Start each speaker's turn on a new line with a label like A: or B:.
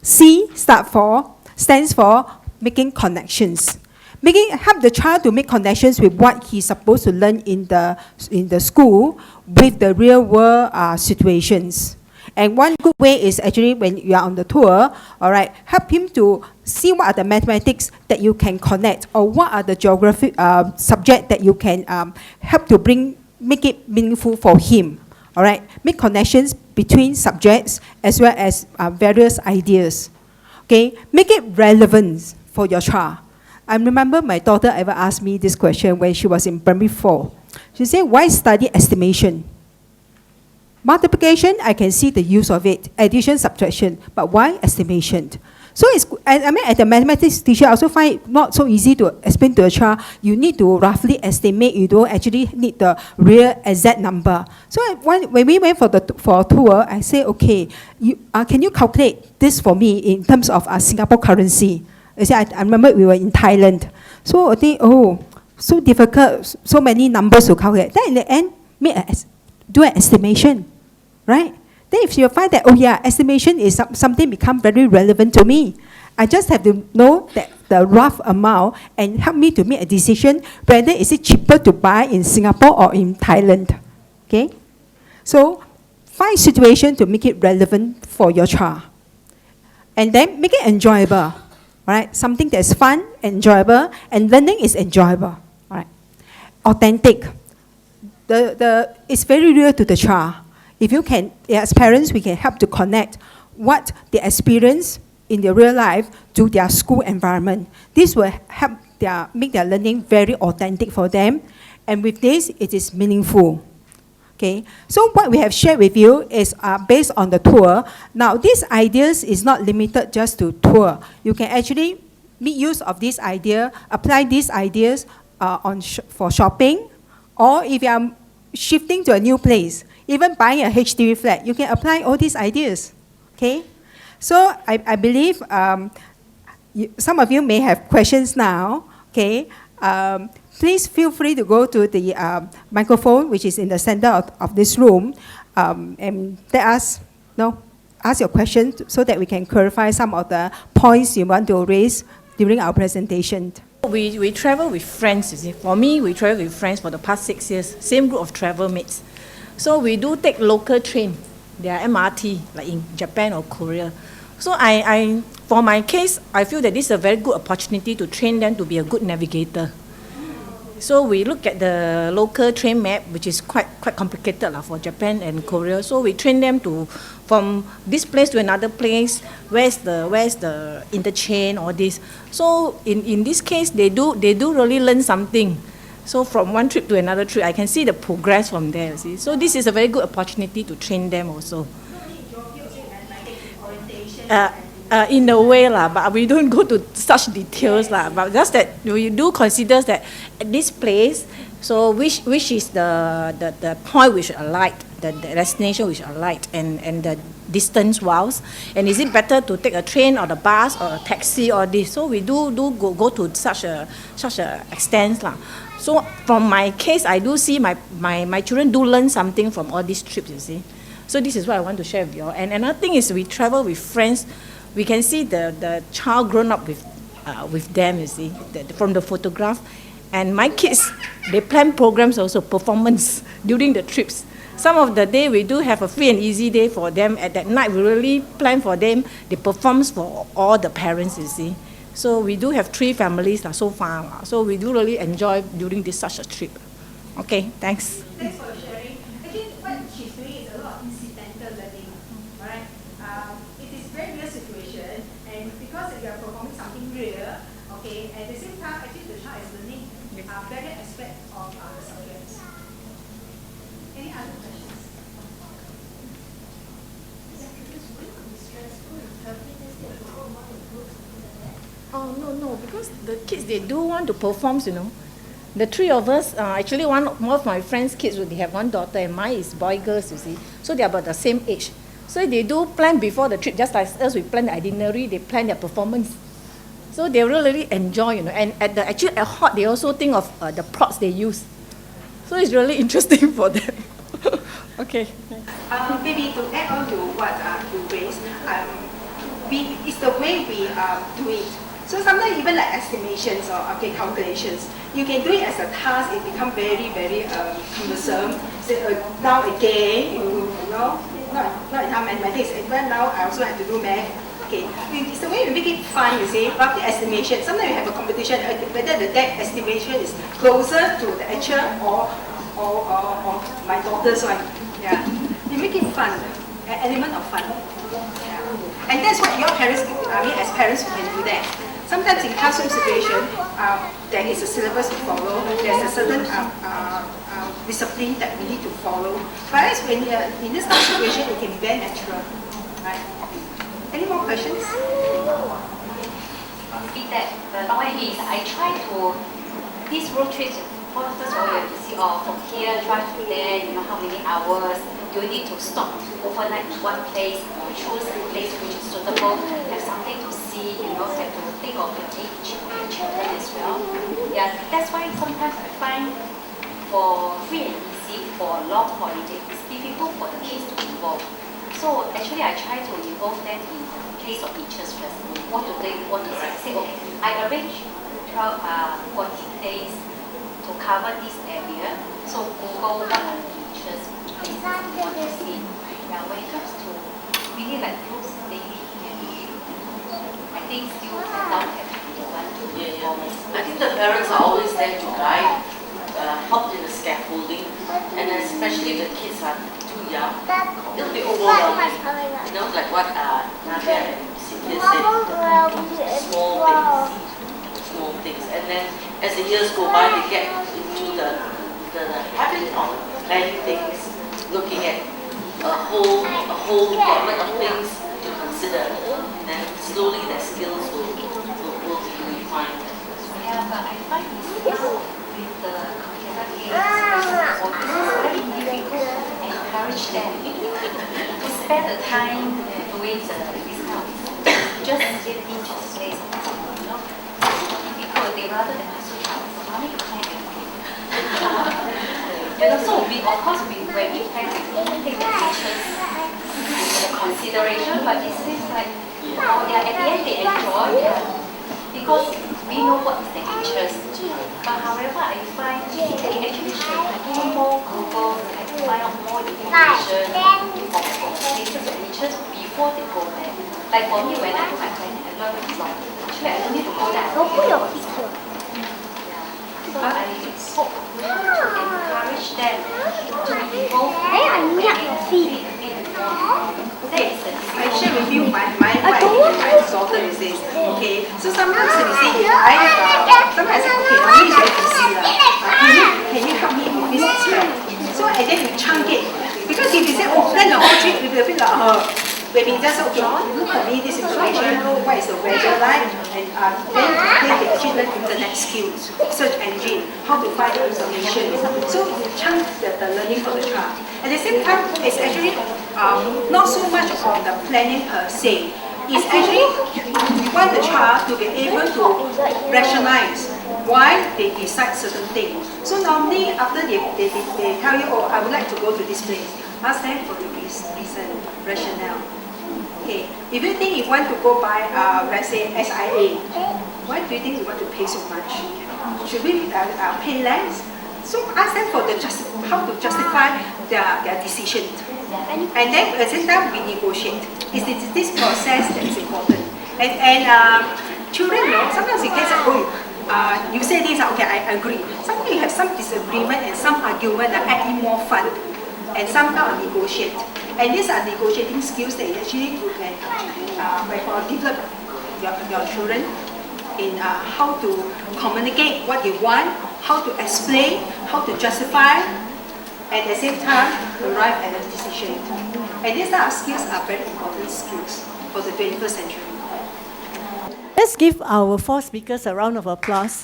A: Stands for making connections. Help the child to make connections with what he's supposed to learn in the school with the real world situations. And one good way is actually when you are on the tour, all right, help him to see what are the mathematics that you can connect, or what are the geography subject that you can help to make it meaningful for him. All right, make connections between subjects as well as various ideas. Okay, make it relevant for your child. I remember my daughter ever asked me this question when she was in primary 4. She said, why study estimation? Multiplication, I can see the use of it. Addition, subtraction, but why estimation? So I mean, as a mathematics teacher, I also find it not so easy to explain to a child. You need to roughly estimate. You don't actually need the real exact number. So when we went for a tour, I say, okay, can you calculate this for me in terms of Singapore currency? I remember we were in Thailand. So I think, so difficult, so many numbers to calculate. Then in the end, do an estimation, right? Then if you find that, estimation is something become very relevant to me, I just have to know that the rough amount and help me to make a decision whether is it cheaper to buy in Singapore or in Thailand. Okay? So find situation to make it relevant for your child. And then make it enjoyable. Right? Something that's fun, enjoyable, and learning is enjoyable. Right? Authentic. It's very real to the child. If you can, as parents, we can help to connect what they experience in their real life to their school environment. This will help make their learning very authentic for them, and with this, it is meaningful. Okay, so what we have shared with you is based on the tour. Now, these ideas is not limited just to tour. You can actually make use of this idea, apply these ideas for shopping, or if you are shifting to a new place, even buying a HDB flat, you can apply all these ideas. Okay, so I believe some of you may have questions now. Okay. Please feel free to go to the microphone, which is in the center of this room, and let us ask your question so that we can clarify some of the points you want to raise during our presentation.
B: We travel with friends, you see. For me, we travel with friends for the past 6 years, same group of travel mates. So we do take local train, they are MRT, like in Japan or Korea. So for my case, I feel that this is a very good opportunity to train them to be a good navigator. So we look at the local train map, which is quite complicated for Japan and Korea. So we train them from this place to another place, where's the interchange or this. So in this case, they do really learn something. So from one trip to another trip, I can see the progress from there. See? So this is a very good opportunity to train them also. In a way, but we don't go to such details, but just that we do consider that at this place, so which is the point we should alight, the destination we should alight, and the distance wise, and is it better to take a train or the bus or a taxi or this? So we do go to such a extent. So from my case, I do see my children do learn something from all these trips, you see. So this is what I want to share with you all. And another thing is we travel with friends. We can see the child grown up with them, you see, from the photograph. And my kids, they plan programs also, performance during the trips. Some of the day we do have a free and easy day for them. At that night, we really plan for them. They perform for all the parents, you see. So we do have 3 families so far. So we do really enjoy during such a trip. Okay, thanks.
A: Thanks for sharing. Actually, what she's doing is a lot of incidental learning. All right? It is very real situation, and because you are performing something real, okay, at the same time, actually the child is learning various aspects of the subjects. Any other questions?
B: Oh, no, because the kids, they do want to perform, you know. The 3 of us, actually one of my friends' kids, they have 1 daughter, and mine is boy girls, you see. So they are about the same age. So they do plan before the trip, just like us, we plan the itinerary, they plan their performance. So they really enjoy, you know. And at hot, they also think of the props they use. So it's really interesting for them. Okay.
A: Maybe to add on to what you raised, it's the way we do it. So sometimes even like estimations or calculations, you can do it as a task. It becomes very, very cumbersome. So now again, not in mathematics. Even now I also have to do math. Okay, it's the way we make it fun. You see, roughly estimation. Sometimes we have a competition whether the debt estimation is closer to the actual or my daughter's one. Yeah, you make it fun, an element of fun. Yeah. And that's what your parents, as parents, you can do that. Sometimes in classroom situation, there is a syllabus to follow. There's a certain discipline that we need to follow. Whereas when in this kind of situation, it can be very natural. Right? Any more questions?
C: Feedback. The point is, I try to these road trips. First of all, you have to see, from here, drive to there. You know how many hours. You need to stop overnight to one place, choose a place which is suitable, have something to see, have to think of your children as well. Yeah, that's why sometimes I find for free and easy, for long holiday, it's difficult for the kids to involve. So actually I try to involve them in case of interest first. What do they want to say? Okay, I arrange 14 days to cover this area. So Google what are the interests want to see. Yeah, when it comes to really like close daily I think still cannot have one to
D: I think the parents are always there to guide, help in the scaffolding, and especially the kids are too young, it'll be overwhelming. Like what Nadia and Cynthia said, small things. And then as the years go by, they get into the habit of planning things, looking at a whole gamut of things to consider. Then slowly their skills will be refined.
C: Yeah, but I find with the computer games, especially it's very difficult to encourage them to spend the time doing this kind of just get interest based because they rather than ask you, mommy, you plan everything. So of course, when we plan, we take the interest into consideration, but it seems like at the end they enjoy because we know what is the interest. But however, I find they actually should do more Google and find out more information of places of interest before they go there. Like for me, when I do my planning, I learn a lot. Actually, I don't need to go there. So I hope to encourage them to involve
A: Okay, I share with you my daughter is this. Okay, so sometimes we say, sometimes I say, okay, mommy is very busy. Can you help me with this aspect? So and then we chunk it. Because if you say, then the whole trip will be a bit like, maybe just, okay, look at me this information, what is the weather like, and then they actually learn internet skills, search engine, how to find the information. So you chunk the learning for the child. At the same time, it's actually not so much on the planning per se. It's actually, we want the child to be able to rationalize why they decide certain things. So normally, after they tell you, oh, I would like to go to this place, ask them for the reason, rationale. Okay, if you think you want to go by, let's say, SIA, why do you think you want to pay so much? Should we pay less? So ask them for how to justify their decision. And then at the same time, we negotiate. It's this process that is important. And children, sometimes you get you say this, okay, I agree. Sometimes you have some disagreement and some argument that add in more fun. And somehow negotiate. And these are negotiating skills that actually you can develop your children in how to communicate what you want, how to explain, how to justify, and at the same time arrive at a decision. And these type of skills are very important skills for the 21st century.
E: Let's give our 4 speakers a round of applause.